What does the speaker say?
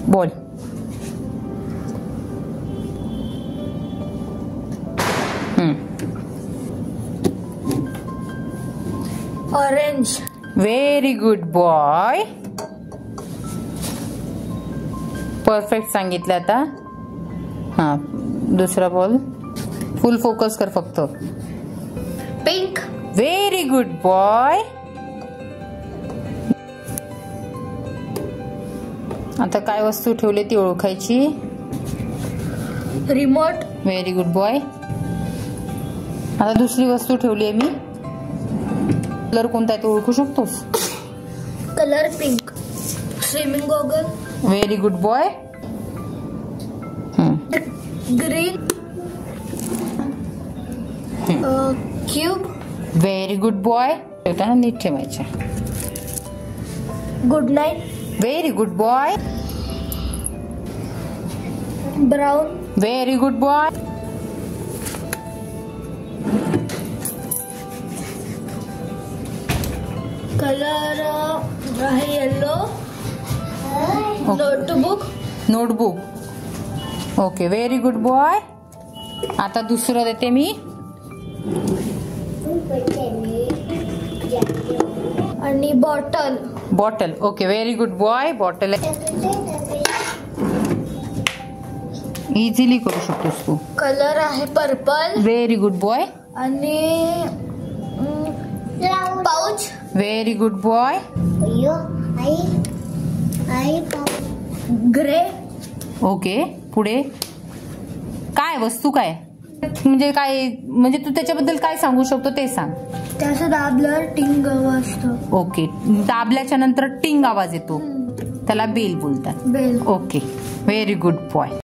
बोल. Orange. Very good boy. Perfect सांगितलं आता. हा, दुसरा बॉल. फुल फोकस कर फक्त. पिंक. Very good boy. आता काय वस्तू ठेवली ती ओळखायची. रिमोट. Very good boy. आता दुसरी वस्तू ठेवली आहे मी. कलर कोणता आहे तो ओळखू शकतोस. Colour pink. Swimming goggle. Very good boy. Green. Cube. Very good boy. ठेवताना नीट ठेवायचे. Good night. Very good boy. Brown. Very good boy. Colour आहे yellow. Notebook. Notebook. Okay, very good boy. आता दुसरं देते मी. आणि bottle. Bottle. Okay, very good boy. Bottle easily करू शकतोस तू. कलर आहे पर्पल. Very good boy. आणि pouch. Very good boy. Grey. Okay, पुढे काय वस्तू काय म्हणजे काय म्हणजे तू त्याच्याबद्दल काय सांगू शकतो ते सांग. त्याचं दाबल्यावर टिंग वाजतं. ओके, दाबल्याच्या नंतर टिंग आवाज येतो त्याला बेल बोलतात. Bell. Okay, very good boy.